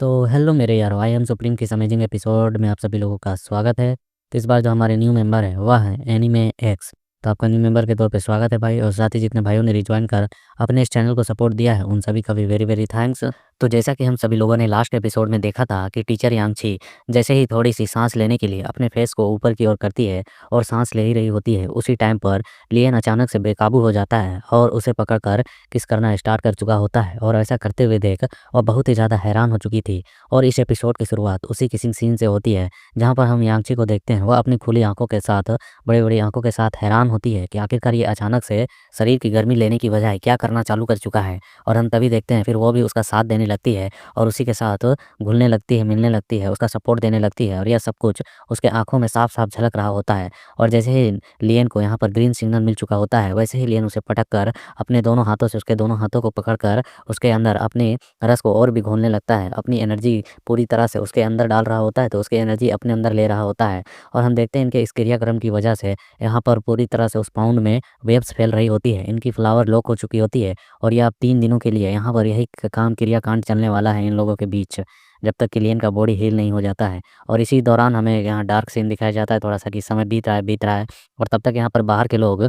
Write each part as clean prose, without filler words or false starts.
तो हेलो मेरे यारो, आई एम सुप्रीम किस अमेजिंग एपिसोड में आप सभी लोगों का स्वागत है। तो इस बार जो हमारे न्यू मेंबर है वह है एनीमे एक्स। तो आपका न्यू मेंबर के तौर पे स्वागत है भाई, और साथ ही जितने भाइयों ने रिज्वाइन कर अपने इस चैनल को सपोर्ट दिया है उन सभी का भी वेरी वेरी थैंक्स। तो जैसा कि हम सभी लोगों ने लास्ट एपिसोड में देखा था कि टीचर यांगची जैसे ही थोड़ी सी सांस लेने के लिए अपने फेस को ऊपर की ओर करती है और सांस ले ही रही होती है, उसी टाइम पर लियन अचानक से बेकाबू हो जाता है और उसे पकड़कर किस करना स्टार्ट कर चुका होता है। और ऐसा करते हुए देख वह बहुत ही ज़्यादा हैरान हो चुकी थी। और इस एपिसोड की शुरुआत उसी किसिंग सीन से होती है जहाँ पर हम यांगची को देखते हैं, वह अपनी खुली आंखों के साथ, बड़ी बड़ी आंखों के साथ हैरान होती है कि आखिरकार ये अचानक से शरीर की गर्मी लेने की बजाय क्या करना चालू कर चुका है। और हम तभी देखते हैं फिर वो भी उसका साथ देने लगती है और उसी के साथ घुलने लगती है, मिलने लगती है, उसका सपोर्ट देने लगती है। और यह सब कुछ उसके आंखों में साफ साफ झलक रहा होता है। और जैसे ही लियन को यहाँ पर ग्रीन सिग्नल मिल चुका होता है, वैसे ही लियन उसे पटक कर अपने दोनों हाथों से उसके दोनों हाथों को पकड़कर उसके अंदर अपने रस को और भी घोलने लगता है, अपनी एनर्जी पूरी तरह से उसके अंदर डाल रहा होता है, तो उसकी एनर्जी अपने अंदर ले रहा होता है। और हम देखते हैं इनके इस क्रियाक्रम की वजह से यहाँ पर पूरी तरह से उस पाउंड में वेव्स फैल रही होती है, इनकी फ्लावर लॉक हो चुकी होती है। और यह अब 3 दिनों के लिए यहाँ पर यही काम क्रियाकांड चलने वाला है इन लोगों के बीच, जब तक कि लियन का बॉडी हील नहीं हो जाता है। और इसी दौरान हमें यहाँ डार्क सीन दिखाया जाता है थोड़ा सा कि समय बीत रहा है। और तब तक यहाँ पर बाहर के लोग,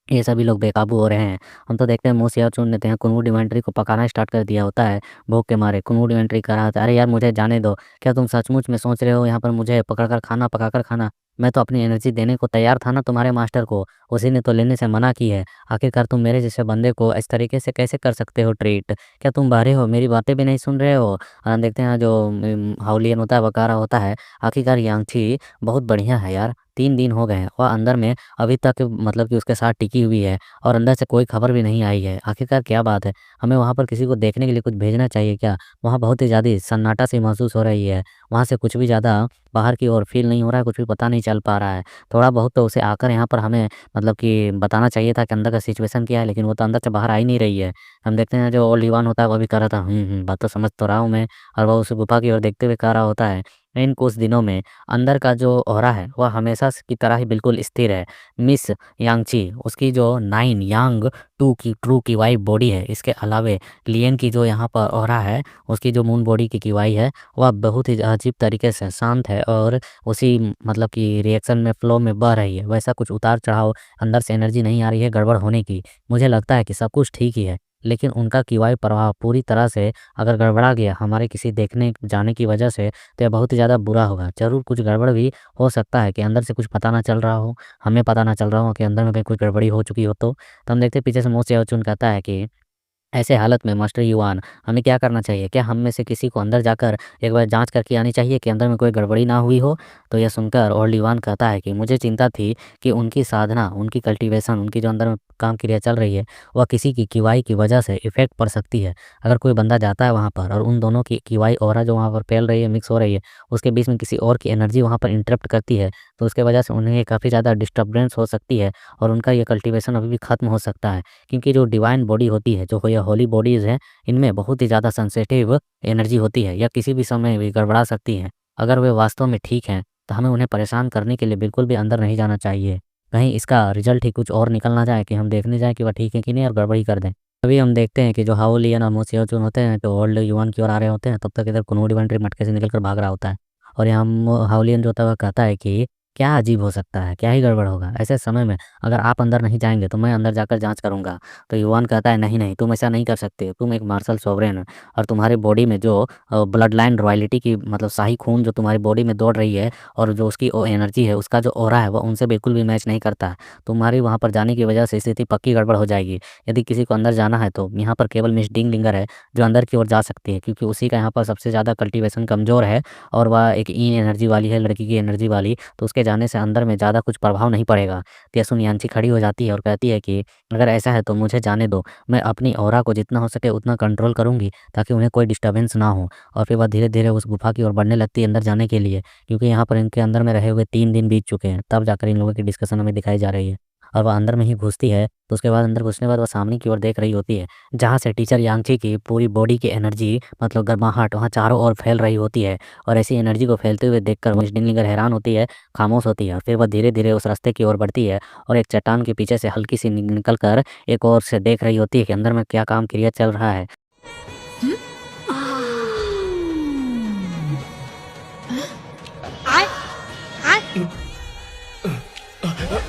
ये सभी लोग बेकाबू हो रहे हैं। हम तो देखते हैं मो सियाचुन ने तो यहाँ कुनवू डिमेंट्री को पकाना स्टार्ट कर दिया होता है। भूख के मारे कुनवू डिमेंट्री कर रहा होता है, अरे यार मुझे जाने दो, क्या तुम सचमुच में सोच रहे हो यहाँ पर मुझे पकड़कर खाना, पकाकर खाना? मैं तो अपनी एनर्जी देने को तैयार था ना तुम्हारे मास्टर को, उसी ने तो लेने से मना की है। आखिरकार तुम मेरे जैसे बंदे को इस तरीके से कैसे कर सकते हो ट्रीट? क्या तुम बाहरे हो, मेरी बातें भी नहीं सुन रहे हो? और हम देखते हैं जो हाउलियन होता है वह कह रहा होता है, आखिरकार यांगची बहुत बढ़िया है यार, 3 दिन हो गए हैं वह अंदर में अभी तक मतलब कि उसके साथ टिकी हुई है और अंदर से कोई खबर भी नहीं आई है। आखिरकार क्या बात है? हमें वहाँ पर किसी को देखने के लिए कुछ भेजना चाहिए क्या? वहाँ बहुत ही ज़्यादा सन्नाटा सी महसूस हो रही है। वहाँ से कुछ भी ज़्यादा बाहर की ओर फ़ील नहीं हो रहा है, कुछ भी पता नहीं चल पा रहा है। थोड़ा बहुत तो उसे आकर यहाँ पर हमें मतलब कि बताना चाहिए था कि अंदर का सिचुएशन क्या है, लेकिन वो तो अंदर से बाहर आ ही नहीं रही है। हम देखते हैं जो ओल्ड ईवान होता है वह भी कह रहा था, बात तो समझ तो रहा हूँ मैं। और वह उस गुफा की ओर देखते हुए कह रहा होता है, इन कुछ दिनों में अंदर का जो ऑरा है वह हमेशा की तरह ही बिल्कुल स्थिर है। मिस यांगची उसकी जो 9 यांग टू की ट्रू किवाई बॉडी है, इसके अलावे लियन की जो यहाँ पर ऑरा है, उसकी जो मून बॉडी की किवाई है, वह बहुत ही अजीब तरीके से शांत है और उसी मतलब कि रिएक्शन में फ्लो में बह रही है। वैसा कुछ उतार चढ़ाव, अंदर से एनर्जी नहीं आ रही है गड़बड़ होने की। मुझे लगता है कि सब कुछ ठीक ही है, लेकिन उनका किवाई प्रभाव पूरी तरह से अगर गड़बड़ा गया हमारे किसी देखने जाने की वजह से, तो यह बहुत ही ज़्यादा बुरा होगा। ज़रूर कुछ गड़बड़ भी हो सकता है कि अंदर से कुछ पता ना चल रहा हो, हमें पता ना चल रहा हो कि अंदर में कहीं कुछ गड़बड़ी हो चुकी हो। तो हम देखते हैं पीछे से मो सेओचुन कहता है कि ऐसे हालत में मास्टर युवान हमें क्या करना चाहिए? क्या हम में से किसी को अंदर जाकर एक बार जांच करके आनी चाहिए कि अंदर में कोई गड़बड़ी ना हुई हो? तो यह सुनकर ओल्ड युवान कहता है कि मुझे चिंता थी कि उनकी साधना, उनकी कल्टीवेशन, उनकी जो अंदर में काम क्रिया चल रही है, वह किसी की किवाई की वजह से इफेक्ट पड़ सकती है। अगर कोई बंदा जाता है वहाँ पर और उन दोनों की किवाई ऑरा जो वहाँ पर फैल रही है, मिक्स हो रही है, उसके बीच में किसी और की एनर्जी वहाँ पर इंटरप्ट करती है, तो उसके वजह से उन्हें काफ़ी ज़्यादा डिस्टर्बेंस हो सकती है और उनका ये कल्टीवेशन अभी भी खत्म हो सकता है। क्योंकि जो डिवाइन बॉडी होती है, जो ये होली बॉडीज़ हैं, इनमें बहुत ही ज़्यादा सेंसिटिव एनर्जी होती है, या किसी भी समय भी गड़बड़ा सकती हैं। अगर वे वास्तव में ठीक हैं, तो हमें उन्हें परेशान करने के लिए बिल्कुल भी अंदर नहीं जाना चाहिए। कहीं इसका रिजल्ट ही कुछ और निकल ना जाए कि हम देखने जाएँ कि वह ठीक है कि नहीं और गड़बड़ी कर दें। तभी हम देखते हैं कि जो हाओलियन और मोसियोचुन होते हैं, तो ओल्ड युवान की ओर आ रहे होते हैं, तब तक इधर कुनवू डिमेंट्री मटके से निकल कर भाग रहा होता है। और यहाँ हाओलियन जो होता है वह कहता है कि क्या अजीब हो सकता है, क्या ही गड़बड़ होगा? ऐसे समय में अगर आप अंदर नहीं जाएँगे तो मैं अंदर जाकर जाँच करूँगा। तो युवान कहता है, नहीं, नहीं, तुम ऐसा नहीं कर सकते। तुम एक मार्शल सोवरेन हो और तुम्हारी बॉडी में जो ब्लड लाइन रॉयल्टी की मतलब शाही खून जो तुम्हारी बॉडी में दौड़ रही है और जो उसकी एनर्जी है, उसका जो ऑरा है, वो उनसे बिल्कुल भी मैच नहीं करता है। तुम्हारी वहाँ पर जाने की वजह से स्थिति पक्की गड़बड़ हो जाएगी। यदि किसी को अंदर जाना है तो यहाँ पर केवल मिस डिंग लिंगर है जो अंदर की ओर जा सकती है, क्योंकि उसी का यहाँ पर सबसे ज़्यादा कल्टीवेशन कमज़ोर है और वह एक ई एनर्जी वाली है, लड़की की एनर्जी वाली, तो उसके जाने से अंदर में ज़्यादा कुछ प्रभाव नहीं पड़ेगा। त्यासुन यांची खड़ी हो जाती है और कहती है कि अगर ऐसा है तो मुझे जाने दो, मैं अपनी ऑरा को जितना हो सके उतना कंट्रोल करूँगी ताकि उन्हें कोई डिस्टर्बेंस ना हो। और फिर वह धीरे-धीरे उस गुफा की ओर बढ़ने लगती है अंदर जाने के लिए, क्योंकि यहाँ पर इनके अंदर में रहे हुए 3 दिन बीत चुके हैं, तब जाकर इन लोगों की डिस्कशन हमें दिखाई जा रही है। और वह अंदर में ही घुसती है, तो उसके बाद अंदर घुसने के बाद वह सामने की ओर देख रही होती है, जहाँ से टीचर यांगची की पूरी बॉडी की एनर्जी मतलब गर्माहट वहाँ चारों ओर फैल रही होती है। और ऐसी एनर्जी को फैलते हुए देखकर मिस डिंगलिंगर हैरान होती है, खामोश होती है और फिर वह धीरे-धीरे उस रास्ते की ओर बढ़ती है और एक चट्टान के पीछे से हल्की सी निकल कर एक ओर से देख रही होती है कि अंदर में क्या काम क्रिया चल रहा है।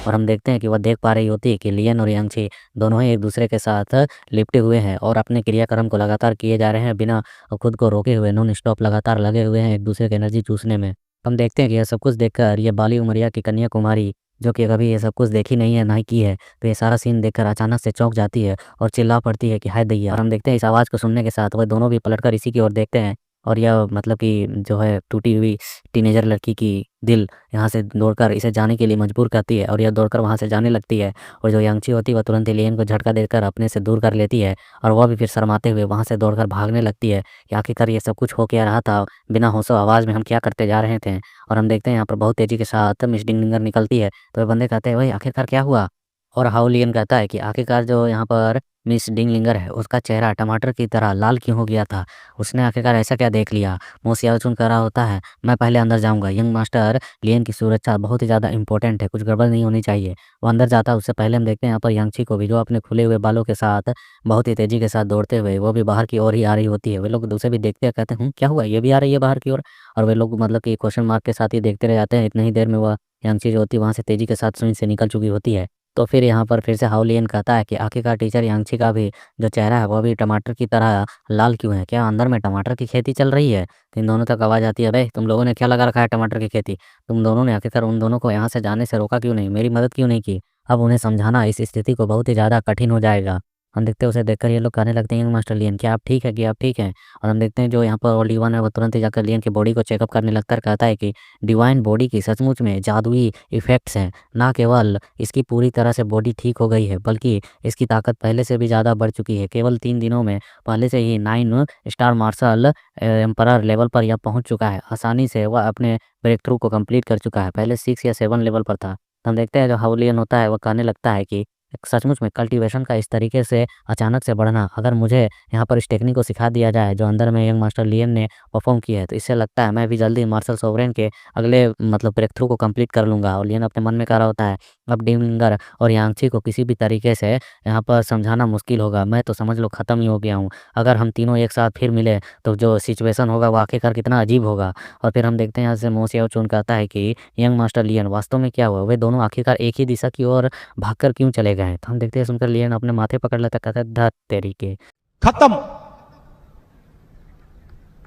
और हम देखते हैं कि वह देख पा रही होती है कि लियन और यांगची दोनों ही एक दूसरे के साथ लिपटे हुए हैं और अपने क्रियाक्रम को लगातार किए जा रहे हैं बिना खुद को रोके हुए, नॉन स्टॉप लगातार लगे हुए हैं एक दूसरे की एनर्जी चूसने में। हम देखते हैं कि यह सब कुछ देखकर ये बाली उमरिया की कन्या कुमारी, जो कि कभी ये सब कुछ देखी नहीं है, ना ही की है, तो ये सारा सीन देखकर अचानक से चौंक जाती है और चिल्ला पड़ती है कि हाय दैया। और हम देखते हैं इस आवाज़ को सुनने के साथ वह दोनों भी पलटकर इसी की ओर देखते हैं और यह मतलब कि जो है टूटी हुई टीनेजर लड़की की दिल यहाँ से दौड़कर इसे जाने के लिए मजबूर करती है और यह दौड़कर वहाँ से जाने लगती है। और जो यांगची होती है वह तुरंत ही लियन को झटका देकर अपने से दूर कर लेती है और वह भी फिर शर्माते हुए वहाँ से दौड़कर भागने लगती है कि आखिरकार ये सब कुछ हो क्या रहा था, बिना होशो आवाज़ में हम क्या करते जा रहे थे। और हम देखते हैं यहाँ पर बहुत तेज़ी के साथ मिस डिंगलिंगर निकलती है, तो वे बंदे कहते हैं वही आखिरकार क्या हुआ? और हाओलियन कहता है कि आखिरकार जो यहाँ पर मिस डिंगलिंगर है उसका चेहरा टमाटर की तरह लाल क्यों हो गया था? उसने आखिरकार ऐसा क्या देख लिया? मो सियाओचुन कह रहा होता है मैं पहले अंदर जाऊँगा, यंग मास्टर लियन की सुरक्षा बहुत ही ज़्यादा इंपॉर्टेंट है, कुछ गड़बड़ नहीं होनी चाहिए। वो अंदर जाता है, उससे पहले हम देखते हैं यहाँ पर यांगची को भी, जो अपने खुले हुए बालों के साथ बहुत ही तेज़ी के साथ दौड़ते हुए वो भी बाहर की ओर ही आ रही होती है। वे लोग उसे भी देखते हैं, कहते हैं क्या हुआ? ये भी आ रही है बाहर की ओर? और वे लोग मतलब कि क्वेश्चन मार्क के साथ ही देखते रह जाते हैं। इतनी ही देर में वह यांगची जो होती है वहाँ से तेज़ी के साथ सुई से निकल चुकी होती है। तो फिर यहाँ पर फिर से हाओलियन कहता है कि आखिरकार टीचर यांगची का भी जो चेहरा है वो भी टमाटर की तरह लाल क्यों है? क्या अंदर में टमाटर की खेती चल रही है? तो इन दोनों तक आवाज़ आती है, बे तुम लोगों ने क्या लगा रखा है टमाटर की खेती? तुम दोनों ने आखिरकार उन दोनों को यहाँ से जाने से रोका क्यों नहीं? मेरी मदद क्यों नहीं की? अब उन्हें समझाना इस स्थिति को बहुत ही ज़्यादा कठिन हो जाएगा। हम देखते हैं उसे देखकर ये लोग कहने लगते हैं, मास्टर लियन क्या आप ठीक है कि आप ठीक हैं? और हम देखते हैं जो यहाँ पर ओलिवन है वो तुरंत ही जाकर लियन की बॉडी को चेकअप करने लगता है, कहता है कि डिवाइन बॉडी की सचमुच में जादुई इफ़ेक्ट्स हैं। ना केवल इसकी पूरी तरह से बॉडी ठीक हो गई है बल्कि इसकी ताकत पहले से भी ज़्यादा बढ़ चुकी है। केवल 3 दिनों में पहले से ही 9 स्टार मार्शल एम्परर लेवल पर यह पहुँच चुका है। आसानी से वह अपने ब्रेक थ्रू को कंप्लीट कर चुका है। पहले 6 या 7 लेवल पर था। तो हम देखते हैं जो हाओलियन होता है वह कहने लगता है कि सचमुच में कल्टीवेशन का इस तरीके से अचानक से बढ़ना, अगर मुझे यहाँ पर इस टेक्निक को सिखा दिया जाए जो अंदर में यंग मास्टर लियन ने परफॉर्म की है, तो इससे लगता है मैं भी जल्दी मार्शल सोवरेन के अगले मतलब ब्रेक थ्रू को कंप्लीट कर लूँगा। और लियन अपने मन में कह रहा होता है अब डिंगलिंगर और यांगची को किसी भी तरीके से यहाँ पर समझाना मुश्किल होगा, मैं तो समझ लो ख़त्म ही हो गया हूँ। अगर हम तीनों एक साथ फिर मिले तो जो सिचुएशन होगा वो आखिरकार कितना अजीब होगा। और फिर हम देखते हैं यहाँ से मो सियाओचुन कहता है कि यंग मास्टर लियन वास्तव में क्या हुआ? वे दोनों आखिरकार एक ही दिशा की ओर भागकर क्यों चले गए? तो हम देखते हैं सुनकर लियन अपने माथे पकड़ लेता, कहता है धत तेरी के। खत्म,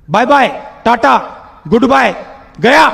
bye bye, tata, goodbye, गया।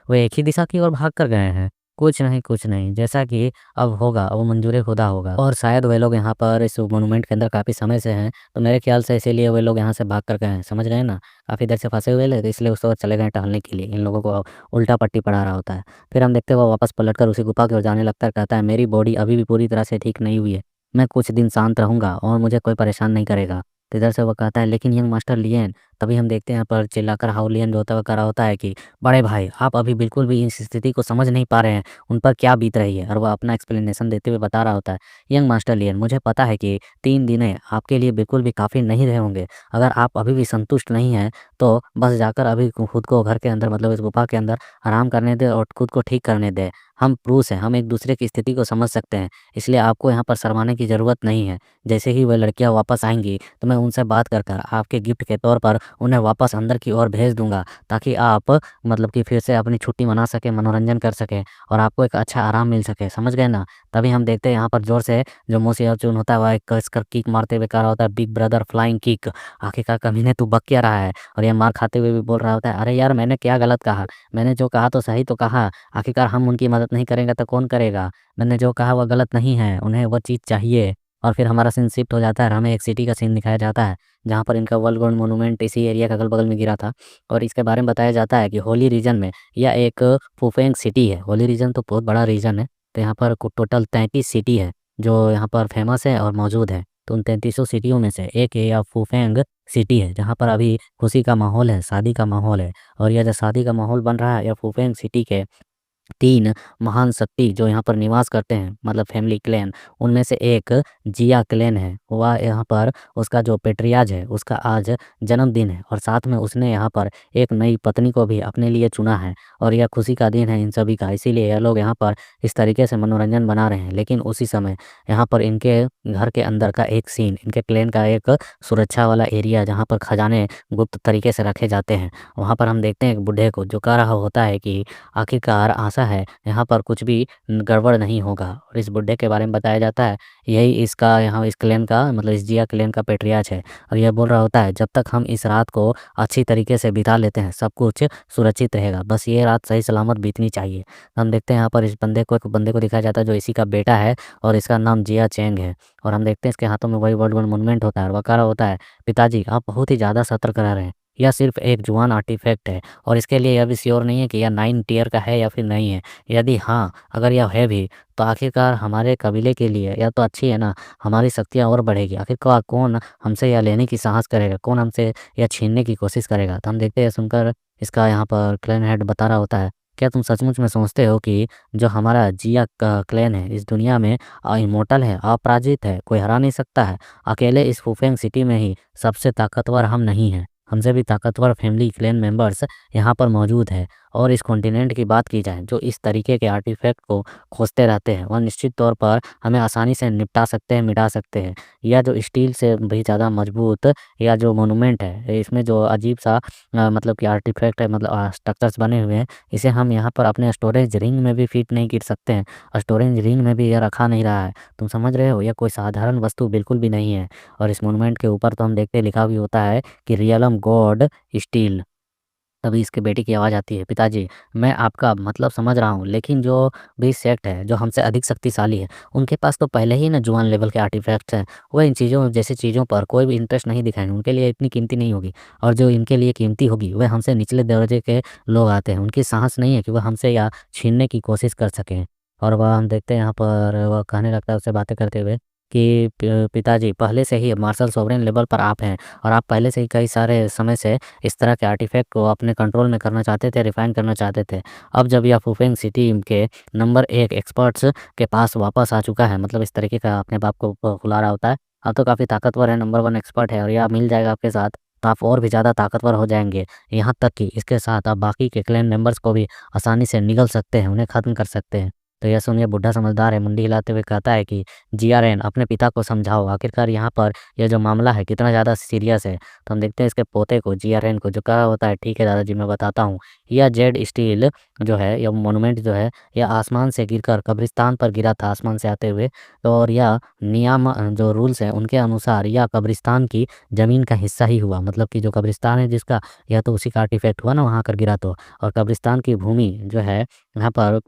वे एक ही दिशा की ओर भाग कर गए हैं। कुछ नहीं, कुछ नहीं, जैसा कि अब होगा वो मंजूर खुदा होगा। और शायद वे लोग यहाँ पर इस मोनूमेंट के अंदर काफ़ी समय से हैं, तो मेरे ख्याल से इसीलिए वे लोग यहाँ से भाग कर गए हैं। समझ रहे हैं ना? काफ़ी देर से फंसे हुए थे, तो इसलिए उस ओर चले गए टहलने के लिए। इन लोगों को उल्टा पट्टी पढ़ा रहा होता है। फिर हम देखते हैं वो वापस पलटकर उसी गुफा की ओर जाने लगता है, कहता है मेरी बॉडी अभी भी पूरी तरह से ठीक नहीं हुई है। मैं कुछ दिन शांत रहूँगा और मुझे कोई परेशान नहीं करेगा। तो इधर से वो कहता है लेकिन यंग मास्टर लियन, तभी हम देखते हैं यहाँ पर चिल्लाकर हाओलियन जो होता है वो कह रहा होता है कि बड़े भाई आप अभी बिल्कुल भी इस स्थिति को समझ नहीं पा रहे हैं, उन पर क्या बीत रही है। और वह अपना एक्सप्लेनेशन देते हुए बता रहा होता है, यंग मास्टर लियन मुझे पता है कि 3 दिन आपके लिए बिल्कुल भी काफ़ी नहीं रहे होंगे। अगर आप अभी भी संतुष्ट नहीं हैं तो बस जाकर अभी खुद को घर के अंदर मतलब इस गुफा के अंदर आराम करने दें और खुद को ठीक करने दें। हम पुरुष हैं, हम एक दूसरे की स्थिति को समझ सकते हैं, इसलिए आपको यहाँ पर शर्माने की ज़रूरत नहीं है। जैसे ही वह लड़कियाँ वापस आएंगी तो मैं उनसे बात कर कर आपके गिफ्ट के तौर पर उन्हें वापस अंदर की ओर भेज दूंगा, ताकि आप मतलब कि फिर से अपनी छुट्टी मना सकें, मनोरंजन कर सकें और आपको एक अच्छा आराम मिल सके। समझ गए ना? तभी हम देखते हैं यहाँ पर जोर से जो मो सियाओचुन होता है वह एक कसकर किक मारते हुए कह रहा होता है बिग ब्रदर फ्लाइंग किक। आखिरकार कमीने तू बक क्या रहा है? और यह मार खाते हुए भी बोल रहा होता है अरे यार मैंने क्या गलत कहा? मैंने जो कहा तो सही तो कहा। आखिरकार हम उनकी मदद नहीं करेंगे तो कौन करेगा? मैंने जो कहा वह गलत नहीं है, उन्हें वह चीज़ चाहिए। और फिर हमारा सीन शिफ्ट हो जाता है और हमें एक सिटी का सीन दिखाया जाता है, जहाँ पर इनका वर्ल्ड गोल्ड मोनूमेंट इसी एरिया के अगल-बगल में गिरा था। और इसके बारे में बताया जाता है कि होली रीजन में यह एक फुफेंग सिटी है। होली रीजन तो बहुत बड़ा रीजन है, तो यहाँ पर टोटल 33 सिटी है, जो यहाँ पर फेमस है और मौजूद है। तो उन 33 सिटियों में से एक यह फुफेंग सिटी है, जहाँ पर अभी खुशी का माहौल है, शादी का माहौल है। और यह जो शादी का माहौल बन रहा है, यह फुफेंग सिटी के 3 महान शक्ति जो यहाँ पर निवास करते हैं मतलब फैमिली क्लैन, उनमें से एक जिया क्लैन है। वह यहाँ पर उसका जो पेट्रियार्च है उसका आज जन्मदिन है और साथ में उसने यहाँ पर एक नई पत्नी को भी अपने लिए चुना है। और यह खुशी का दिन है इन सभी का, इसीलिए यह लोग यहाँ पर इस तरीके से मनोरंजन बना रहे हैं। लेकिन उसी समय यहाँ पर इनके घर के अंदर का एक सीन, इनके क्लैन का एक सुरक्षा वाला एरिया जहाँ पर खजाने गुप्त तरीके से रखे जाते हैं, वहाँ पर हम देखते हैं एक बूढ़े को जो कह रहा होता है कि आखिरकार भरोसा है यहाँ पर कुछ भी गड़बड़ नहीं होगा। और इस बुड्ढे के बारे में बताया जाता है, यही इसका यहाँ इस क्लैन का मतलब इस जिया क्लैन का पेट्रियार्च है। और यह बोल रहा होता है, जब तक हम इस रात को अच्छी तरीके से बिता लेते हैं सब कुछ सुरक्षित रहेगा, बस ये रात सही सलामत बीतनी चाहिए। हम देखते हैं यहाँ पर इस बंदे को, एक बंदे को दिखाया जाता है जो इसी का बेटा है और इसका नाम जिया चेंग है। और हम देखते हैं इसके हाथों में वही वर्ल्ड वन मोन्यूमेंट होता है और वकारा होता है, पिताजी आप बहुत ही ज़्यादा सतर्क रह रहे हैं, यह सिर्फ एक जुआन आर्टिफैक्ट है और इसके लिए यह भी श्योर नहीं है कि यह 9 टियर का है या फिर नहीं है। यदि हाँ, अगर यह है भी तो आखिरकार हमारे कबीले के लिए यह तो अच्छी है ना, हमारी शक्तियाँ और बढ़ेगी। आखिरकार कौन हमसे यह लेने की साहस करेगा, कौन हमसे यह छीनने की कोशिश करेगा। तो हम देखते हैं सुनकर इसका यहाँ पर क्लैन हेड बता रहा होता है, क्या तुम सचमुच में समझते हो कि जो हमारा जिया का क्लैन है इस दुनिया में इमोर्टल है, अपराजित है, कोई हरा नहीं सकता है। अकेले इस फुफेंग सिटी में ही सबसे ताकतवर हम नहीं हैं, हमसे भी ताकतवर फैमिली क्लैन मेंबर्स यहाँ पर मौजूद है। और इस कॉन्टिनेंट की बात की जाए जो इस तरीके के आर्टिफैक्ट को खोजते रहते हैं, वह निश्चित तौर पर हमें आसानी से निपटा सकते हैं, मिटा सकते हैं। या जो स्टील से भी ज़्यादा मजबूत या जो मोनूमेंट है, इसमें जो अजीब सा मतलब कि आर्टिफैक्ट है, मतलब स्ट्रक्चर्स बने हुए हैं, इसे हम यहाँ पर अपने स्टोरेज रिंग में भी फिट नहीं कर सकते हैं। स्टोरेज रिंग में भी यह रखा नहीं रहा है, तुम समझ रहे हो, यह कोई साधारण वस्तु बिल्कुल भी नहीं है। और इस मोनूमेंट के ऊपर तो हम देखते लिखा भी होता है कि रियलम गॉड स्टील। तभी इसके बेटे की आवाज़ आती है, पिताजी मैं आपका मतलब समझ रहा हूँ, लेकिन जो भी सेक्ट है जो हमसे अधिक शक्तिशाली है, उनके पास तो पहले ही ना जुआन लेवल के आर्टिफैक्ट्स हैं। वह इन चीज़ों जैसी चीज़ों पर कोई भी इंटरेस्ट नहीं दिखाएंगे, उनके लिए इतनी कीमती नहीं होगी। और जो इनके लिए कीमती होगी वह हमसे निचले दर्जे के लोग आते हैं, उनकी साहस नहीं है कि वह हमसे या छीनने की कोशिश कर सकें। और वह हम देखते हैं यहाँ पर वह कहने लगता है उससे बातें करते हुए कि पिताजी पहले से ही मार्शल सोवरेन लेवल पर आप हैं और आप पहले से ही कई सारे समय से इस तरह के आर्टिफैक्ट को अपने कंट्रोल में करना चाहते थे, रिफाइन करना चाहते थे। अब जब यह फुफेंग सिटी के नंबर 1 एक्सपर्ट्स के पास वापस आ चुका है, मतलब इस तरीके का अपने बाप को फुला रहा होता है, अब तो काफ़ी ताकतवर है, नंबर 1 एक्सपर्ट है और यह मिल जाएगा आपके साथ, तो आप और भी ज़्यादा ताकतवर हो जाएंगे। यहाँ तक कि इसके साथ आप बाकी के क्लैन मेंबर्स को भी आसानी से निगल सकते हैं, उन्हें ख़त्म कर सकते हैं। तो यह सुनिए बुढ़ा समझदार है, मुंडी हिलाते हुए कहता है कि जीआरएन अपने पिता को समझाओ, आखिरकार यहाँ पर यह जो मामला है कितना ज़्यादा सीरियस है। तो हम देखते हैं इसके पोते को जीआरएन को, जो कहा होता है ठीक है दादाजी मैं बताता हूँ। यह जेड स्टील जो है, यह मोनूमेंट जो है, यह आसमान से गिरकर कब्रिस्तान पर गिरा था, आसमान से आते हुए। तो और यह नियम जो रूल्स हैं उनके अनुसार यह कब्रिस्तान की ज़मीन का हिस्सा ही हुआ, मतलब कि जो कब्रिस्तान है जिसका, यह तो उसी का आर्टिफैक्ट हुआ ना वहाँ आकर गिरा तो। और कब्रिस्तान की भूमि जो है यहाँ पर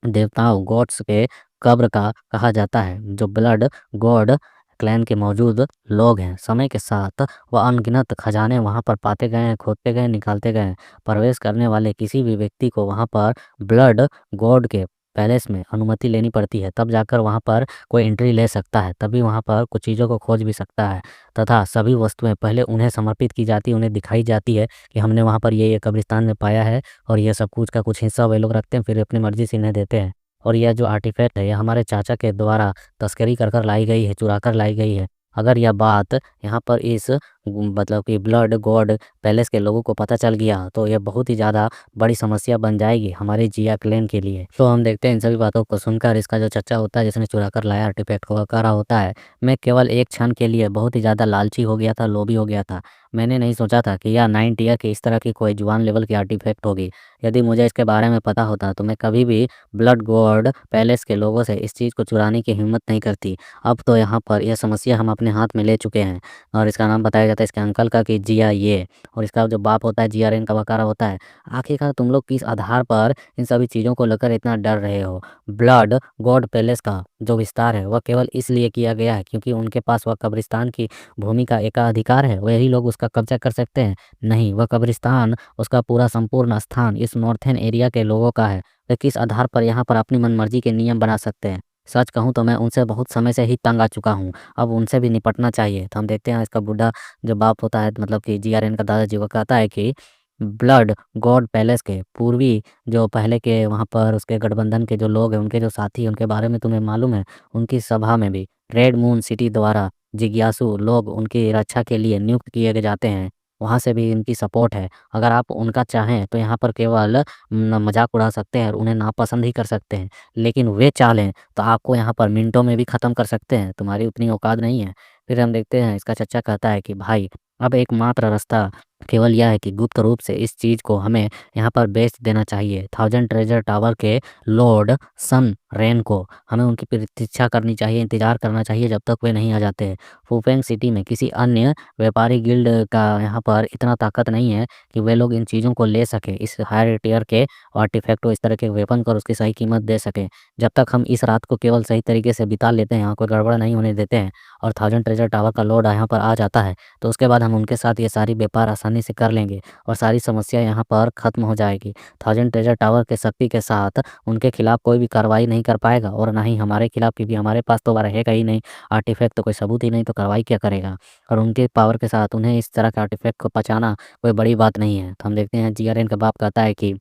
देवताओं गॉड्स के कब्र का कहा जाता है। जो ब्लड गॉड क्लैन के मौजूद लोग हैं, समय के साथ वह अनगिनत खजाने वहाँ पर पाते गए हैं, खोदते गए, निकालते गए हैं। प्रवेश करने वाले किसी भी व्यक्ति को वहाँ पर ब्लड गॉड के पैलेस में अनुमति लेनी पड़ती है, तब जाकर वहाँ पर कोई एंट्री ले सकता है, तभी वहाँ पर कुछ चीज़ों को खोज भी सकता है। तथा सभी वस्तुएं पहले उन्हें समर्पित की जाती है, उन्हें दिखाई जाती है कि हमने वहाँ पर ये कब्रिस्तान में पाया है और ये सब कुछ का कुछ हिस्सा वे लोग रखते हैं, फिर अपनी मर्ज़ी से इन्हें देते हैं। और यह जो आर्टिफैक्ट है, यह हमारे चाचा के द्वारा तस्करी कर लाई गई है, चुरा कर लाई गई है। अगर यह बात यहाँ पर इस मतलब कि ब्लड गॉड पैलेस के लोगों को पता चल गया, तो यह बहुत ही ज़्यादा बड़ी समस्या बन जाएगी हमारे जिया क्लैन के लिए। तो हम देखते हैं इन सभी बातों को सुनकर इसका जो चाचा होता है जिसने चुरा कर लाया आर्टिफैक्ट को, कह रहा होता है, मैं केवल एक क्षण के लिए बहुत ही ज़्यादा लालची हो गया था, लोभी हो गया था। मैंने नहीं सोचा था कि यह 9 टियर की इस तरह की कोई जुआन लेवल की आर्टिफैक्ट होगी। यदि मुझे इसके बारे में पता होता तो मैं कभी भी ब्लड गॉड पैलेस के लोगों से इस चीज़ को चुराने की हिम्मत नहीं करती। अब तो यहाँ पर यह समस्या हम अपने हाथ में ले चुके हैं। और इसका नाम बताया जाता है इसके अंकल का कि जिया ये, और इसका जो बाप होता है जीआरएन का बकारा होता है। आखिरकार तुम लोग किस आधार पर इन सभी चीज़ों को लेकर इतना डर रहे हो? ब्लड गॉड पैलेस का जो विस्तार है वह केवल इसलिए किया गया है क्योंकि उनके पास वह कब्रिस्तान की भूमि का एकाधिकार है, वही लोग उसका कब्जा कर सकते हैं। नहीं, वह कब्रिस्तान, उसका पूरा संपूर्ण स्थान इस नॉर्थर्न एरिया के लोगों का है। वे किस आधार पर यहाँ पर अपनी मनमर्जी के नियम बना सकते हैं? सच कहूँ तो मैं उनसे बहुत समय से ही तंग आ चुका हूँ, अब उनसे भी निपटना चाहिए। तो हम देखते हैं इसका बुढ़ा जो बाप होता है, मतलब कि जीआरएन का दादाजी, वो कहता है कि ब्लड गॉड पैलेस के पूर्वी जो पहले के वहाँ पर उसके गठबंधन के जो लोग हैं, उनके जो साथी, उनके बारे में तुम्हें मालूम है? उनकी सभा में भी रेड मून सिटी द्वारा जिज्ञासु लोग उनकी रक्षा के लिए नियुक्त किए जाते हैं। वहाँ से भी इनकी सपोर्ट है। अगर आप उनका चाहें तो यहाँ पर केवल मजाक उड़ा सकते हैं और उन्हें नापसंद ही कर सकते हैं, लेकिन वे चाहें तो आपको यहाँ पर मिनटों में भी ख़त्म कर सकते हैं, तुम्हारी उतनी औकात नहीं है। फिर हम देखते हैं इसका चचा कहता है कि भाई अब एकमात्र रास्ता केवल यह है कि गुप्त रूप से इस चीज़ को हमें यहाँ पर बेच देना चाहिए। थाउजेंड ट्रेजर टावर के लॉर्ड सन रेन को हमें उनकी प्रतीक्षा करनी चाहिए, इंतज़ार करना चाहिए जब तक वे नहीं आ जाते हैं। फूफेंग सिटी में किसी अन्य व्यापारी गिल्ड का यहाँ पर इतना ताकत नहीं है कि वे लोग इन चीज़ों को ले सकें, इस हायर टियर के आर्टिफैक्ट को, इस तरह के वेपन को और उसकी सही कीमत दे सकें। जब तक हम इस रात को केवल सही तरीके से बिता लेते हैं, यहाँ कोई गड़बड़ नहीं होने देते हैं और थाउजेंड ट्रेजर टावर का लॉर्ड यहाँ पर आ जाता है, तो उसके बाद हम उनके साथ ये सारी व्यापार आसानी से कर लेंगे और सारी समस्या यहाँ पर ख़त्म हो जाएगी। थाउजेंड ट्रेजर टावर के शक्ति के साथ उनके खिलाफ कोई भी कार्रवाई नहीं कर पाएगा और ना ही हमारे खिलाफ, क्योंकि हमारे पास तो रहेगा ही नहीं आर्टिफैक्ट, तो कोई सबूत ही नहीं, तो कार्रवाई क्या करेगा। और उनके पावर के साथ उन्हें इस तरह के आर्टिफैक्ट को पचाना कोई बड़ी बात नहीं है। तो हम देखते हैं जीआरएन का बाप कहता है कि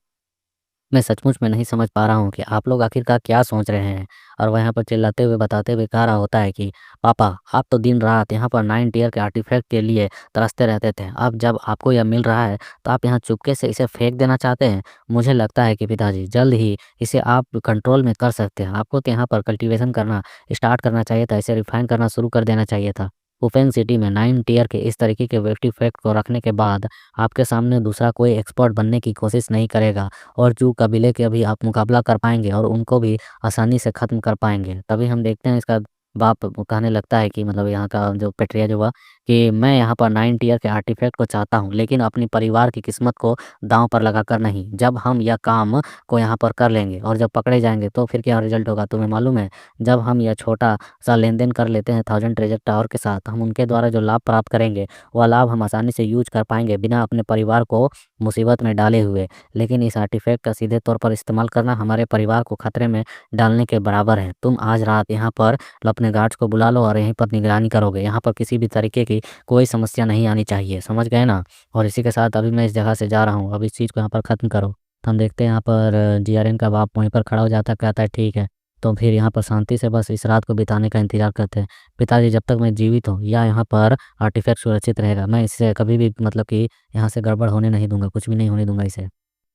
मैं सचमुच में नहीं समझ पा रहा हूँ कि आप लोग आखिरकार क्या सोच रहे हैं। और वह यहाँ पर चिल्लाते हुए बताते हुए कह रहा होता है कि पापा, आप तो दिन रात यहाँ पर 9 टियर के आर्टिफैक्ट के लिए तरसते रहते थे। अब जब आपको यह मिल रहा है तो आप यहाँ चुपके से इसे फेंक देना चाहते हैं। मुझे लगता है कि पिताजी जल्द ही इसे आप कंट्रोल में कर सकते हैं। आपको तो यहाँ पर कल्टीवेशन करना स्टार्ट करना चाहिए था, इसे रिफाइन करना शुरू कर देना चाहिए था। फुफेंग सिटी में 9 टियर के इस तरीके के आर्टिफैक्ट को रखने के बाद आपके सामने दूसरा कोई एक्सपर्ट बनने की कोशिश नहीं करेगा और जू कबीले के भी आप मुकाबला कर पाएँगे और उनको भी आसानी से ख़त्म कर पाएँगे। तभी हम देखते हैं इसका बाप कहने लगता है कि मतलब यहाँ का जो पेट्रिया जो हुआ कि मैं यहाँ पर 9 टियर के आर्टिफैक्ट को चाहता हूँ, लेकिन अपनी परिवार की किस्मत को दाँव पर लगाकर नहीं। जब हम यह काम को यहाँ पर कर लेंगे और जब पकड़े जाएँगे तो फिर क्या रिज़ल्ट होगा तुम्हें मालूम है? जब हम यह छोटा-सा लेन-देन कर लेते हैं थाउजेंड ट्रेजर टावर के साथ, हम उनके द्वारा जो लाभ प्राप्त करेंगे, वह लाभ हम आसानी से यूज़ कर पाएँगे बिना अपने परिवार को मुसीबत में डाले हुए। लेकिन इस आर्टिफैक्ट का सीधे तौर पर इस्तेमाल करना हमारे परिवार को खतरे में डालने के बराबर है। तुम आज रात यहाँ पर अपने गार्ड्स को बुला लो और यहीं पर निगरानी करोगे। यहाँ पर किसी भी तरीके की कोई समस्या नहीं आनी चाहिए, समझ गए ना? और इसी के साथ अभी मैं इस जगह से जा रहा हूँ, अब इस चीज़ को यहाँ पर ख़त्म करो। तो हम देखते हैं यहाँ पर जीआरएन का बाप वहीं पर खड़ा हो जाता है, कहता है ठीक है। तो फिर यहाँ पर शांति से बस इस रात को बिताने का इंतज़ार करते हैं। पिताजी जब तक मैं जीवित हूँ या यहाँ पर आर्टिफैक्ट सुरक्षित रहेगा, मैं इससे कभी भी मतलब कि यहाँ से गड़बड़ होने नहीं दूँगा, कुछ भी नहीं होने दूँगा इसे।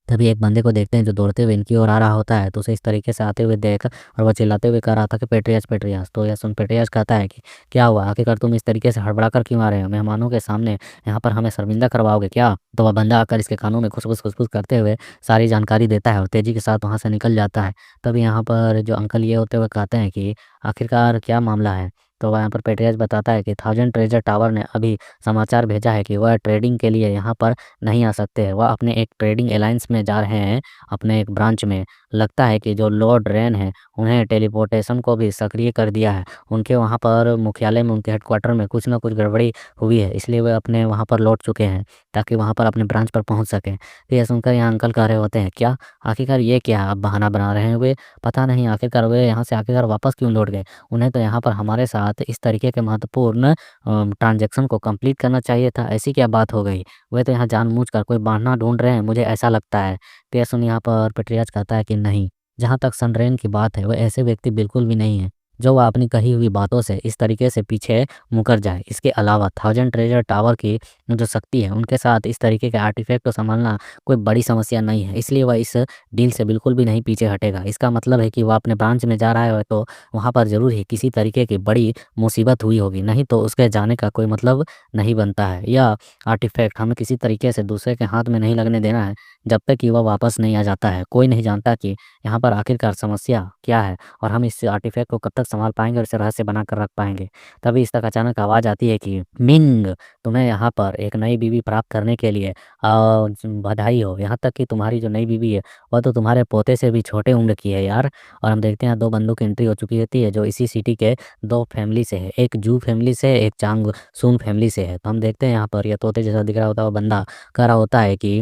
तभी एक बंदे को देखते हैं जो दौड़ते हुए इनकी ओर आ रहा होता है, तो उसे इस तरीके से आते हुए देख और वो चिल्लाते हुए कह रहा था कि पेट्रियास पेट्रियास। तो यह सुन पेट्रियास कहता है कि क्या हुआ, आखिरकार तुम इस तरीके से हड़बड़ा कर क्यों आ रहे हो? मेहमानों के सामने यहाँ पर हमें शर्मिंदा करवाओगे क्या? तो वह बंदा आकर इसके कानों में खुसफुस खुसफुस करते हुए सारी जानकारी देता है और तेजी के साथ वहाँ से निकल जाता है। तभी यहाँ पर जो अंकल ये होते हुए कहते हैं कि आखिरकार क्या मामला है? तो वहाँ पर पेट्रियास बताता है कि थाउजेंड ट्रेजर टावर ने अभी समाचार भेजा है कि वह ट्रेडिंग के लिए यहाँ पर नहीं आ सकते हैं। वह अपने एक ट्रेडिंग अलायंस में जा रहे हैं, अपने एक ब्रांच में। लगता है कि जो लॉर्ड रेन है, उन्हें टेलीपोर्टेशन को भी सक्रिय कर दिया है। उनके वहाँ पर मुख्यालय में, उनके हेडक्वार्टर में कुछ ना कुछ गड़बड़ी हुई है, इसलिए वे अपने वहाँ पर लौट चुके हैं ताकि वहाँ पर अपने ब्रांच पर पहुँच सकें। तो यह सुनकर यहाँ अंकल कह रहे होते हैं, क्या? आखिरकार ये क्या अब बहाना बना रहे हैं वे? पता नहीं आखिरकार वे यहाँ से आखिरकार वापस क्यों लौट गए? उन्हें तो यहाँ पर हमारे साथ इस तरीके के महत्वपूर्ण ट्रांज़ैक्शन को कंप्लीट करना चाहिए था, ऐसी क्या बात हो गई? वे तो यहाँ जानबूझकर कोई बहाना ढूँढ रहे हैं, मुझे ऐसा लगता है। पियर्सन यहाँ पर पेट्रियाच कहता है कि नहीं, जहाँ तक सनरेन की बात है, वह ऐसे व्यक्ति बिल्कुल भी नहीं है जो वह अपनी कही हुई बातों से इस तरीके से पीछे मुकर जाए। इसके अलावा थाउजेंड ट्रेजर टावर की जो शक्ति है, उनके साथ इस तरीके के आर्टिफैक्ट को संभालना कोई बड़ी समस्या नहीं है, इसलिए वह इस डील से बिल्कुल भी नहीं पीछे हटेगा। इसका मतलब है कि वह अपने ब्रांच में जा रहा है तो वहाँ पर ज़रूर ही किसी तरीके की बड़ी मुसीबत हुई होगी, नहीं तो उसके जाने का कोई मतलब नहीं बनता है। यह आर्टिफैक्ट हमें किसी तरीके से दूसरे के हाथ में नहीं लगने देना है जब तक कि वह वापस नहीं आ जाता है। कोई नहीं जानता कि यहाँ पर आखिरकार समस्या क्या है और हम इस आर्टिफैक्ट को कब तक संभाल पाएंगे और इसे रहस्य बनाकर रख पाएंगे। तभी इस तक अचानक आवाज़ आती है कि मिंग, तुम्हें यहाँ पर एक नई बीवी प्राप्त करने के लिए बधाई हो। यहाँ तक कि तुम्हारी जो नई बीवी है वह तो तुम्हारे पोते से भी छोटे उम्र की है यार। और हम देखते हैं 2 बंदों की एंट्री हो चुकी होती है जो इसी सिटी के 2 फैमिली से है, एक जू फैमिली से, एक चांग सूंग फैमिली से है। तो हम देखते हैं यहाँ पर यह तोते जैसा दिख रहा होता है वो बंदा कह रहा होता है कि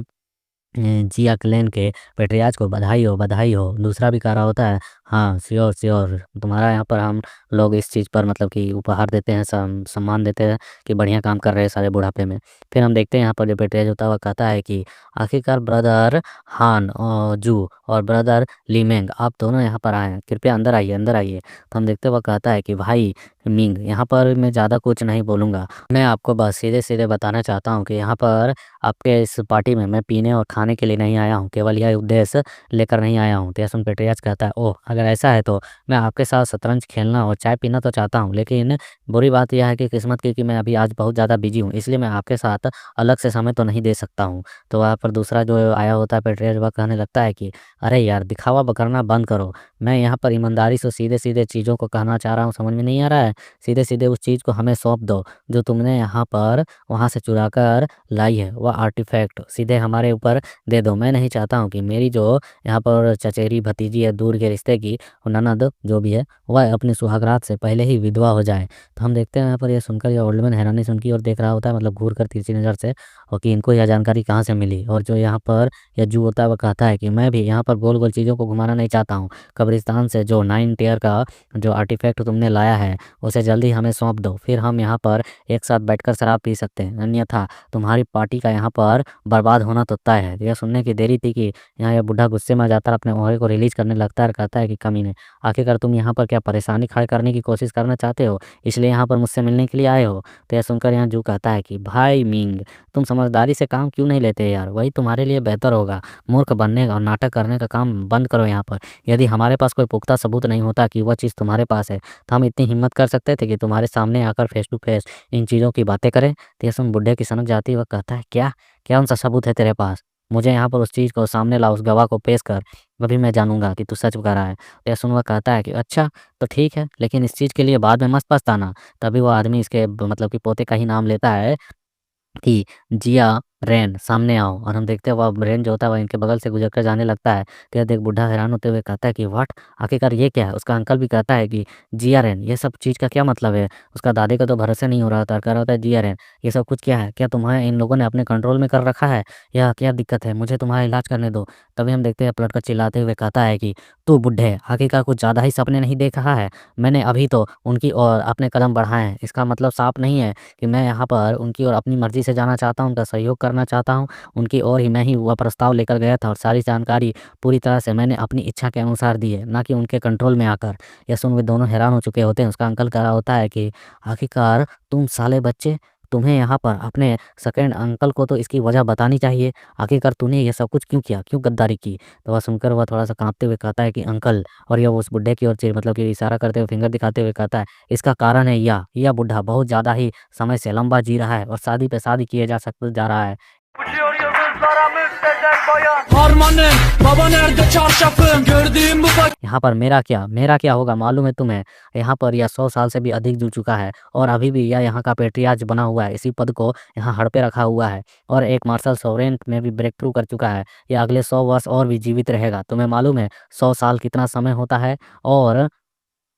जिया क्लैन के पेट्रियार्च को बधाई हो, बधाई हो। दूसरा भी कह रहा होता है, हाँ, श्योर, श्योर, तुम्हारा यहाँ पर हम लोग इस चीज़ पर मतलब कि उपहार देते हैं, सम्मान देते हैं कि बढ़िया काम कर रहे हैं सारे बुढ़ापे में। फिर हम देखते हैं यहाँ पर जो पेट्रियार्च होता है वह कहता है कि आखिरकार ब्रदर हान और जू और ब्रदर लीमेंग, आप दोनों यहाँ पर आए हैं, कृपया अंदर आइए, अंदर आइए। तो हम देखते हैं वह कहता है कि भाई मिंग। यहाँ पर मैं ज़्यादा कुछ नहीं बोलूँगा, मैं आपको बस सीधे-सीधे बताना चाहता हूँ कि यहाँ पर आपके इस पार्टी में मैं पीने और खाने के लिए नहीं आया हूँ, केवल यह उद्देश्य लेकर नहीं आया हूँ। तो यासुन पेट्रियाज कहता है, ओह! अगर ऐसा है तो मैं आपके साथ शतरंज खेलना और चाय पीना तो चाहता हूँ, लेकिन बुरी बात यह है कि किस्मत की कि मैं अभी आज बहुत ज़्यादा बिज़ी हूँ, इसलिए मैं आपके साथ अलग से समय तो नहीं दे सकता हूँ। तो वहाँ पर दूसरा जो आया होता है पेट्रियाज, वह कहने लगता है कि अरे यार, दिखावा करना बंद करो। मैं यहाँ पर ईमानदारी से सीधे-सीधे चीज़ों को कहना चाह रहा हूँ, समझ में नहीं आ रहा है? सीधे-सीधे उस चीज़ को हमें सौंप दो, जो तुमने यहाँ पर वहाँ से चुरा कर लाई है, वह आर्टिफ़ैक्ट सीधे हमारे ऊपर दे दो। मैं नहीं चाहता हूँ कि मेरी जो यहाँ पर चचेरी भतीजी है दूर के रिश्ते की, ननद जो भी है, वह अपनी सुहागरात से पहले ही विधवा हो जाए। तो हम देखते हैं यहाँ पर ये सुनकर ये ओल्ड मैन हैरानी से उनकी ओर देख रहा होता है, मतलब घूर कर तिरछी नज़र से, और कि इनको यह जानकारी कहाँ से मिली। और जो यहाँ पर यह जू होता है, वह कहता है कि मैं भी यहाँ पर गोल-गोल चीज़ों को घुमाना नहीं चाहता हूँ। कब्रिस्तान से जो 9 टियर का जो आर्टिफ़ैक्ट तुमने लाया है, उसे जल्दी हमें सौंप दो, फिर हम यहाँ पर एक साथ बैठकर शराब पी सकते हैं, अन्यथा तुम्हारी पार्टी का यहाँ पर बर्बाद होना तो तय है। यह सुनने की देरी थी कि यहाँ यह बुढ़ा गुस्से में आ जाता है, अपने ओहे को रिलीज़ करने लगता है और कहता है कि कमीने, आखिरकार तुम यहाँ पर क्या परेशानी खड़ी करने की कोशिश करना चाहते हो, इसलिए यहाँ पर मुझसे मिलने के लिए आए हो? तो यह सुनकर यहाँ जू कहता है कि भाई मिंग, तुम समझदारी से काम क्यों नहीं लेते यार? वही तुम्हारे लिए बेहतर होगा। मूर्ख बनने और नाटक करने का काम बंद करो यहाँ पर। यदि हमारे पास कोई पुख्ता सबूत नहीं होता कि वह चीज़ तुम्हारे पास है, तो हम इतनी हिम्मत कर सकते थे कि तुम्हारे सामने आकर फेस टू फेस इन चीज़ों की बातें करें? तो यह सुन बुड्ढे की सनक जाती है, वह कहता है, क्या? कौन-सा सबूत है तेरे पास? मुझे यहाँ पर उस चीज़ को सामने ला, उस गवाह को पेश कर, तभी मैं जानूँगा कि तू सच कह रहा है। तो यह सुन वह कहता है कि अच्छा, तो ठीक है, लेकिन इस चीज़ के लिए बाद में मत पछताना। तभी वो आदमी इसके मतलब कि पोते का ही नाम लेता है कि जिया रेन, सामने आओ। और हम देखते हैं वह रेन जो होता है वह इनके बगल से गुजर कर जाने लगता है। तो यह देख बुढ़ा हैरान होते हुए कहता है कि व्हाट, आखिरकार ये क्या है? उसका अंकल भी कहता है कि जिया रेन, ये सब चीज़ का क्या मतलब है? उसका दादी का तो भरोसा नहीं हो रहा था, कह रहा होता है जिया रेन, ये सब कुछ क्या है? क्या तुम्हें इन लोगों ने अपने कंट्रोल में कर रखा है, या क्या दिक्कत है? मुझे तुम्हारा इलाज करने दो। तभी हम देखते हैं पलट कर चिल्लाते हुए कहता है कि तू बुड्ढे, आखिरकार कुछ ज़्यादा ही सपने नहीं देख रहा है? मैंने अभी तो उनकी ओर अपने कदम बढ़ाए हैं, इसका मतलब साफ नहीं है कि मैं यहाँ पर उनकी ओर अपनी मर्ज़ी से जाना चाहता हूँ, उनका सहयोग करना चाहता हूँ। उनकी ओर ही मैं ही वह प्रस्ताव लेकर गया था और सारी जानकारी पूरी तरह से मैंने अपनी इच्छा के अनुसार दी है, ना कि उनके कंट्रोल में आकर। यह सुन वे दोनों हैरान हो चुके होते हैं। उसका अंकल कह रहा होता है कि आखिरकार तुम साले बच्चे, तुम्हें यहाँ पर अपने सेकंड अंकल को तो इसकी वजह बतानी चाहिए। आखिरकार तूने ये सब कुछ क्यों किया? क्यों गद्दारी की? तो वह सुनकर वह थोड़ा-सा काँपते हुए कहता है कि अंकल, और यह उस बुड्ढे की ओर से मतलब कि इशारा करते हुए फिंगर दिखाते हुए कहता है, इसका कारण है यह बुड्ढा बहुत ज़्यादा ही समय से लंबा जी रहा है और शादी पे शादी किए जा रहा है। Uçuyor yıldızlara müptezel bayan Harmanım baba nerede çarşafım gördüğüm bu यहाँ पर मेरा क्या होगा मालूम है तुम्हें? यहाँ पर यह 100 साल से भी अधिक जी चुका है और अभी भी यह यहाँ का पेट्रियार्च बना हुआ है। इसी पद को यहाँ हड़पे रखा हुआ है और एक मार्शल सोवरेन में भी ब्रेक थ्रू कर चुका है। यह अगले 100 वर्ष और भी जीवित रहेगा। तुम्हें मालूम है 100 साल कितना समय होता है? और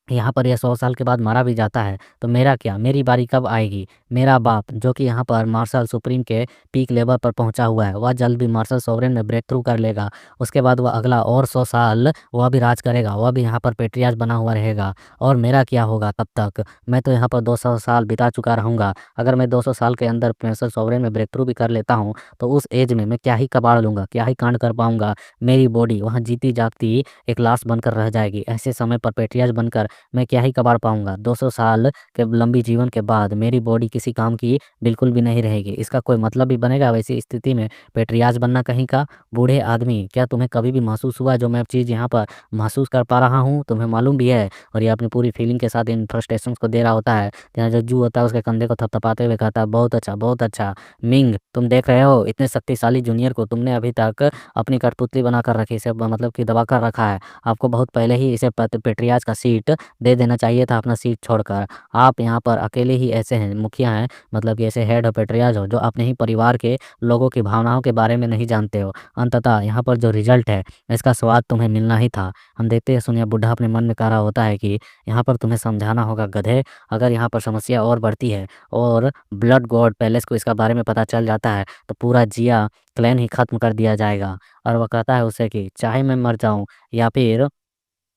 यहाँ पर यह 100 साल के बाद मारा भी जाता है, तो मेरा क्या? मेरी बारी कब आएगी? मेरा बाप जो कि यहाँ पर मार्शल सुप्रीम के पीक लेवल पर पहुँचा हुआ है, वह जल्द भी मार्शल सोवरेन में ब्रेक थ्रू कर लेगा। उसके बाद वह अगला और 100 साल वह भी राज करेगा, वह भी यहाँ पर पेट्रियार्च बना हुआ रहेगा। और मेरा क्या होगा तब तक? मैं तो यहाँ पर 200 साल बिता चुका रहूँगा। अगर मैं 200 साल के अंदर मार्शल सोवरेन में ब्रेक थ्रू भी कर लेता हूँ, तो उस एज में मैं क्या ही कबाड़ लूँगा, क्या ही कांड कर पाऊँगा? मेरी बॉडी वहाँ जीती-जागती एक लाश बनकर रह जाएगी। ऐसे समय पर पेट्रियार्च बनकर मैं क्या ही कबाड़ पाऊँगा? 200 साल के लंबी जीवन के बाद मेरी बॉडी किसी काम की बिल्कुल भी नहीं रहेगी। इसका कोई मतलब भी बनेगा? वैसी स्थिति में पेट्रियार्च बनना कहीं का? बूढ़े आदमी, क्या तुम्हें कभी भी महसूस हुआ जो मैं चीज़ यहाँ पर महसूस कर पा रहा हूँ? तुम्हें मालूम भी है? और ये अपनी पूरी फीलिंग के साथ इन फ्रस्ट्रेशंस को दे रहा होता है। यहाँ जो जू होता है उसके कंधे को थपथपाते हुए कहता है, बहुत अच्छा, बहुत अच्छा। मिंग, तुम देख रहे हो इतने शक्तिशाली जूनियर को तुमने अभी तक अपनी कठपुतली बना कर रखी, इसे मतलब कि दबा कर रखा है। आपको बहुत पहले ही इसे पेट्रियार्च का सीट दे देना चाहिए था, अपना सीट छोड़कर। आप यहाँ पर अकेले ही ऐसे हैं, मुखिया हैं, मतलब कि ऐसे हेड हो, पेट्रियार्च हो, जो अपने ही परिवार के लोगों की भावनाओं के बारे में नहीं जानते हो। अंततः यहाँ पर जो रिजल्ट है, इसका स्वाद तुम्हें मिलना ही था। हम देखते हैं सुनिए बुड्ढा अपने मन में कह रहा होता है कि यहाँ पर तुम्हें समझाना होगा गधे, अगर यहाँ पर समस्या और बढ़ती है और ब्लड गॉड पैलेस को इसका बारे में पता चल जाता है, तो पूरा जिया क्लैन ही खत्म कर दिया जाएगा। और वह कहता है उसे कि चाहे मैं मर जाऊँ या फिर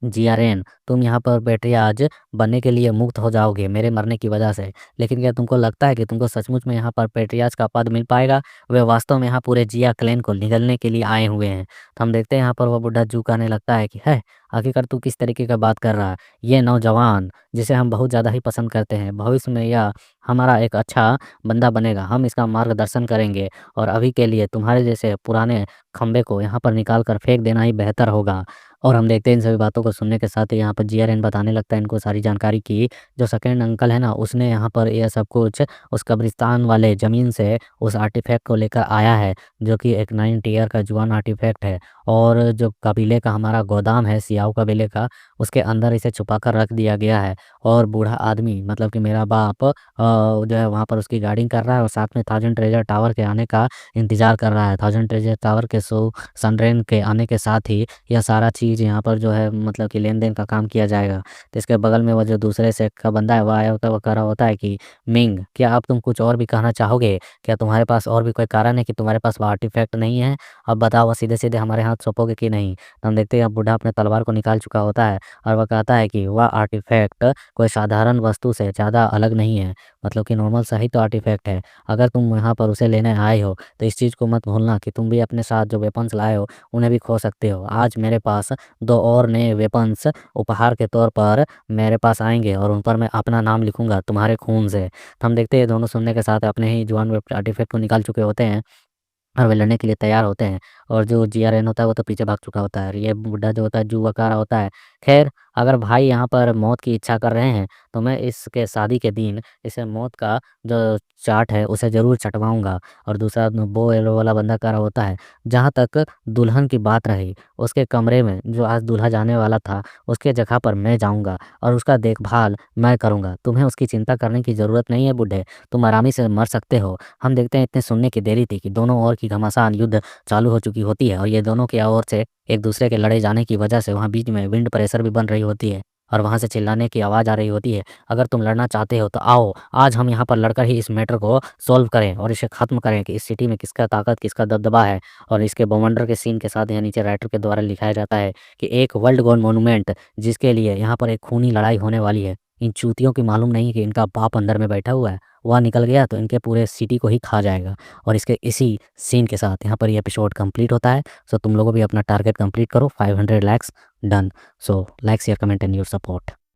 जीआरएन, तुम यहाँ पर पेट्रियार्च बनने के लिए मुक्त हो जाओगे मेरे मरने की वजह से। लेकिन क्या तुमको लगता है कि तुमको सचमुच में यहाँ पर पेट्रियार्च का पद मिल पाएगा? वे वास्तव में यहाँ पूरे जिया क्लैन को निगलने के लिए आए हुए हैं। तो हम देखते हैं यहाँ पर वो बुड्ढा जू कहने लगता है कि है, आखिरकार तू किस तरीके का बात कर रहा है? ये नौजवान जिसे हम बहुत ज़्यादा ही पसंद करते हैं, भविष्य में यह हमारा एक अच्छा बंदा बनेगा, हम इसका मार्गदर्शन करेंगे और अभी के लिए तुम्हारे जैसे पुराने खंबे को यहाँ पर निकाल कर फेंक देना ही बेहतर होगा। और हम देखते हैं इन सभी बातों को सुनने के साथ ही यहाँ पर जीआरएन बताने लगता है इनको सारी जानकारी कि जो सेकंड अंकल है ना, उसने यहाँ पर यह सब कुछ उस कब्रिस्तान वाले ज़मीन से उस आर्टिफैक्ट को लेकर आया है, जो कि एक 90 ईयर का जुबान आर्टिफैक्ट है। और जो कबीले का हमारा गोदाम है, सियाओ कबीले का, उसके अंदर इसे छुपा कर रख दिया गया है। और बूढ़ा आदमी मतलब कि मेरा बाप जो है वहाँ पर उसकी गार्डिंग कर रहा है और साथ में थाउजेंड ट्रेजर टावर के आने का इंतज़ार कर रहा है। थाउजेंड ट्रेजर टावर के सनरेन के आने के साथ ही यह सारा चीज़ यहाँ पर जो है मतलब कि लेन-देन का काम किया जाएगा। तो इसके बगल में वो जो दूसरे सेट का बंदा है, वो आया होता है, वो कह रहा होता है कि मिंग, क्या अब तुम कुछ और भी कहना चाहोगे? क्या तुम्हारे पास और भी कोई कारण है कि तुम्हारे पास वो आर्टिफैक्ट नहीं है? अब बताओ, वो सीधे-सीधे हमारे हाथ सौंपोगे कि नहीं? तो हम देखते हैं अब बूढ़ा अपने तलवार को निकाल चुका होता है और वो कहता है कि वह आर्टिफैक्ट कोई साधारण वस्तु से ज़्यादा अलग नहीं है, मतलब कि नॉर्मल सा ही तो आर्टिफैक्ट है। अगर तुम यहाँ पर उसे लेने आए हो, तो इस चीज़ को मत भूलना कि तुम भी अपने साथ जो वेपन्स लाए हो, उन्हें भी खो सकते हो। आज मेरे पास 2 और नए वेपन्स उपहार के तौर पर मेरे पास आएँगे और उन पर मैं अपना नाम लिखूँगा तुम्हारे खून से। तो हम देखते हैं दोनों सुनने के साथ अपने ही जुबान में आर्टिफैक्ट को निकाल चुके होते हैं और वे लड़ने के लिए तैयार होते हैं। और जो जीआरएन होता है वो तो पीछे भाग चुका होता है और ये बुड्ढा जो होता है जुआ का होता है। खैर, अगर भाई यहाँ पर मौत की इच्छा कर रहे हैं, तो मैं इसके शादी के दिन इसे मौत का जो चाट है उसे ज़रूर चटवाऊँगा। और दूसरा वो येलो वाला बंदा कह रहा होता है, जहाँ तक दुल्हन की बात रही, उसके कमरे में जो आज दूल्हा जाने वाला था, उसके जगह पर मैं जाऊँगा और उसका देखभाल मैं करूँगा। तुम्हें उसकी चिंता करने की ज़रूरत नहीं है बूढ़े, तुम आरामी से मर सकते हो। हम देखते हैं इतने सुनने की देरी थी कि दोनों ओर की घमासान युद्ध चालू हो चुकी होती है और ये दोनों की ओर से एक दूसरे के लड़े जाने की वजह से वहाँ बीच में विंड प्रेशर भी बन रही होती है और वहाँ से चिल्लाने की आवाज़ आ रही होती है, अगर तुम लड़ना चाहते हो तो आओ, आज हम यहाँ पर लड़कर ही इस मैटर को सॉल्व करें और इसे ख़त्म करें कि इस सिटी में किसका ताकत, किसका दबदबा है। और इसके बवंडर के सीन के साथ यहाँ नीचे राइटर के द्वारा लिखाया जाता है कि एक वर्ल्ड गोल्ड मोनूमेंट जिसके लिए यहाँ पर एक खूनी लड़ाई होने वाली है, इन चूतियों की मालूम नहीं कि इनका बाप अंदर में बैठा हुआ है, वह निकल गया तो इनके पूरे सिटी को ही खा जाएगा। और इसके इसी सीन के साथ यहाँ पर ये एपिसोड कंप्लीट होता है। सो तुम लोगों भी अपना टारगेट कंप्लीट करो, 500 likes done. So like share comment and your support.